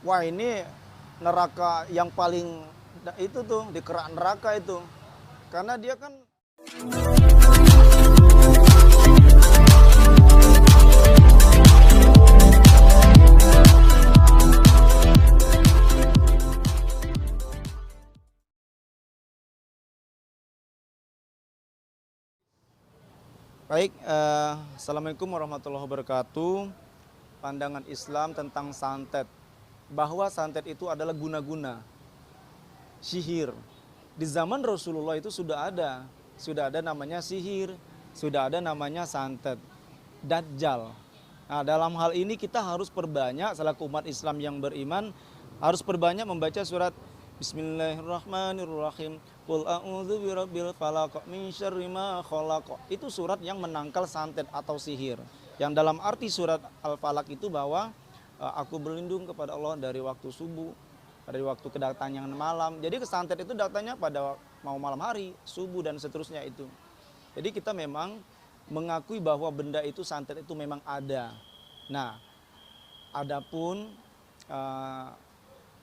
Wah, ini neraka yang paling itu tuh di kerak neraka itu. Karena dia kan baik. Assalamualaikum warahmatullahi wabarakatuh. Pandangan Islam tentang santet, bahwa santet itu adalah guna-guna, sihir. Di zaman Rasulullah itu sudah ada namanya sihir, sudah ada namanya santet, dajjal. Nah, dalam hal ini kita harus perbanyak, selaku umat Islam yang beriman, harus perbanyak membaca surat Bismillahirrahmanirrahim. Qul a'udzu birabbil falaq min syarri ma khalaq. Itu surat yang menangkal santet atau sihir. Yang dalam arti surat Al-Falaq itu bahwa aku berlindung kepada Allah dari waktu subuh, dari waktu kedatangan malam. Jadi kesantet itu datangnya pada mau malam hari, subuh dan seterusnya itu. Jadi kita memang mengakui bahwa benda itu, santet itu memang ada. Nah, adapun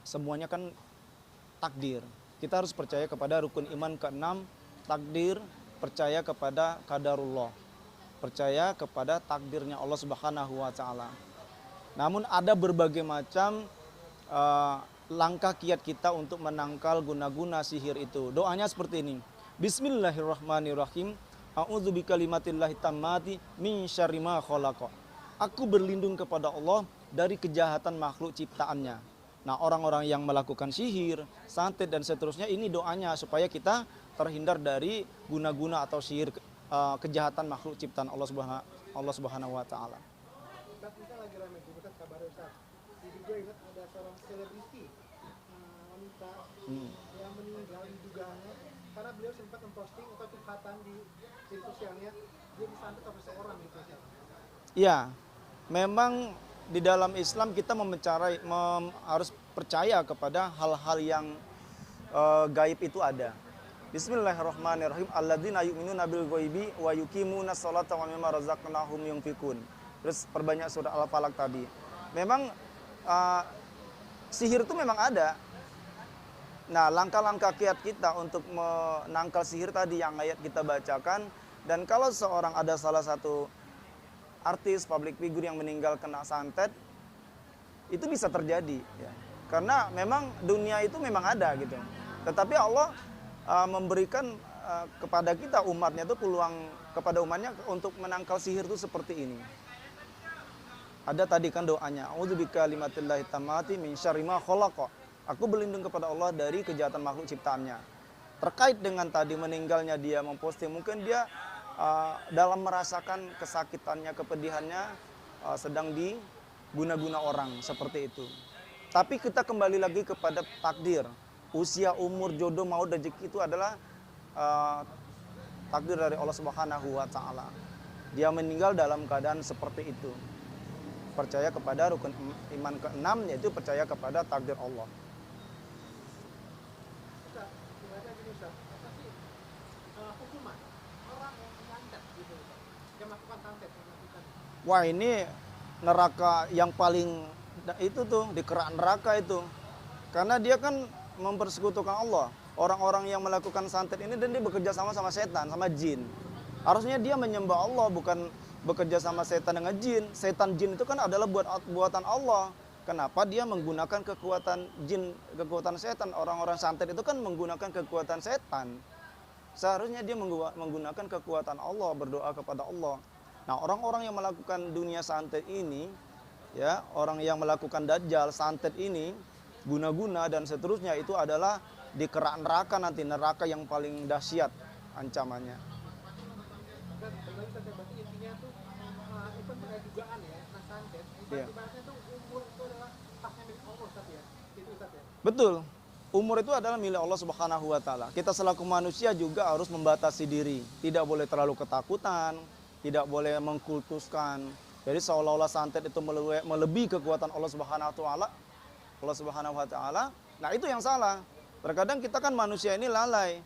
semuanya kan takdir. Kita harus percaya kepada rukun iman ke-6, takdir, percaya kepada qadarullah, percaya kepada takdirnya Allah Subhanahu wa taala. Namun ada berbagai macam langkah kiat kita untuk menangkal guna-guna sihir itu. Doanya seperti ini. Bismillahirrahmanirrahim. A'udzu bikalimatillahi tammati min syarri ma khalaq. Aku berlindung kepada Allah dari kejahatan makhluk ciptaannya. Nah, orang-orang yang melakukan sihir, santet dan seterusnya, ini doanya supaya kita terhindar dari guna-guna atau sihir, kejahatan makhluk ciptaan Allah Subhanahu wa taala. Ustaz, kita lagi ramai di Ustaz kabar Ustaz. Jadi gue ingat ada seorang selebriti wanita yang meninggal didugaannya karena beliau sempat memposting atau curhatan di sosialnya, dia disantet oleh seorang gitu Ustaz. Ya, memang di dalam Islam kita harus percaya kepada hal-hal yang gaib itu ada. Bismillahirrahmanirrahim. Alladzina yu'minuna bil ghaibi wa yuqimuna sholata wa mimma razaqnahum yunfikun. Terus perbanyak surat Al-Falaq tadi. Memang sihir itu memang ada. Nah, langkah-langkah kiat kita untuk menangkal sihir tadi yang ayat kita bacakan. Dan kalau seorang ada salah satu artis, public figure yang meninggal kena santet, itu bisa terjadi. Ya. Karena memang dunia itu memang ada gitu. Tetapi Allah memberikan kepada kita umatnya itu peluang kepada umatnya untuk menangkal sihir itu seperti ini. Ada tadi kan doanya, a'udzu bikalimatillahi tammati min syarri ma khalaq. Aku berlindung kepada Allah dari kejahatan makhluk ciptaannya. Terkait dengan tadi meninggalnya dia memposting, mungkin dia dalam merasakan kesakitannya, kepedihannya, sedang diguna-guna orang seperti itu. Tapi kita kembali lagi kepada takdir. Usia, umur, jodoh, maut, rezeki itu adalah takdir dari Allah Subhanahu wa taala. Dia meninggal dalam keadaan seperti itu. Percaya kepada rukun iman ke-6, yaitu percaya kepada takdir Allah. Ustaz, gimana gini Ustaz? Apa sih hukuman orang yang santet gitu Ustaz? Yang melakukan santet, yang melakukan. Wah, ini neraka yang paling itu tuh, di kerak neraka itu. Karena dia kan mempersekutukan Allah. Orang-orang yang melakukan santet ini dan dia bekerja sama setan, sama jin. Harusnya dia menyembah Allah, bukan bekerja sama setan dengan jin. Setan jin itu kan adalah buatan Allah. Kenapa dia menggunakan kekuatan jin, kekuatan setan? Orang-orang santet itu kan menggunakan kekuatan setan. Seharusnya dia menggunakan kekuatan Allah, berdoa kepada Allah. Nah, orang-orang yang melakukan dunia santet ini, ya, orang yang melakukan dajjal, santet ini, guna-guna dan seterusnya, itu adalah di kerak neraka nanti, neraka yang paling dahsyat ancamannya. Dan kembali Ustaz, berarti intinya tuh itu ada dugaan ya, nah santet. Iya. Ibaratnya tuh umur itu adalah haknya milik Allah Ustaz ya. Itu Ustaz ya. Betul. Umur itu adalah milik Allah Subhanahu wa taala. Kita selaku manusia juga harus membatasi diri. Tidak boleh terlalu ketakutan, tidak boleh mengkultuskan. Jadi seolah-olah santet itu melebihi kekuatan Allah Subhanahu wa taala. Nah, itu yang salah. Terkadang kita kan manusia ini lalai,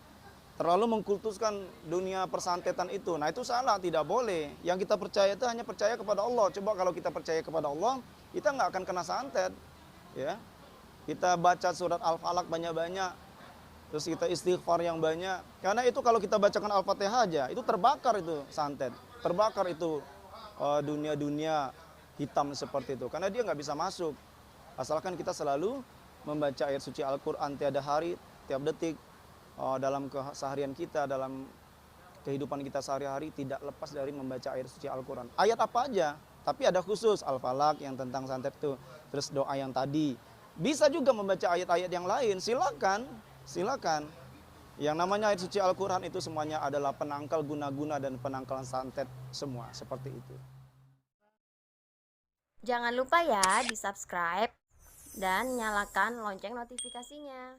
terlalu mengkultuskan dunia persantetan itu. Nah, itu salah, tidak boleh. Yang kita percaya itu hanya percaya kepada Allah. Coba kalau kita percaya kepada Allah, kita nggak akan kena santet, ya. Kita baca surat Al-Falaq banyak-banyak. Terus kita istighfar yang banyak. Karena itu kalau kita bacakan Al-Fatihah aja, itu terbakar itu santet. Terbakar itu dunia-dunia hitam seperti itu. Karena dia nggak bisa masuk. Asalkan kita selalu membaca ayat suci Al-Quran tiada hari, tiap detik. Dalam keseharian kita, dalam kehidupan kita sehari-hari tidak lepas dari membaca ayat suci Al-Quran. Ayat apa aja, tapi ada khusus Al-Falaq yang tentang santet itu. Terus doa yang tadi. Bisa juga membaca ayat-ayat yang lain, silakan. Silakan. Yang namanya ayat suci Al-Quran itu semuanya adalah penangkal guna-guna dan penangkal santet semua, seperti itu. Jangan lupa ya di subscribe dan nyalakan lonceng notifikasinya.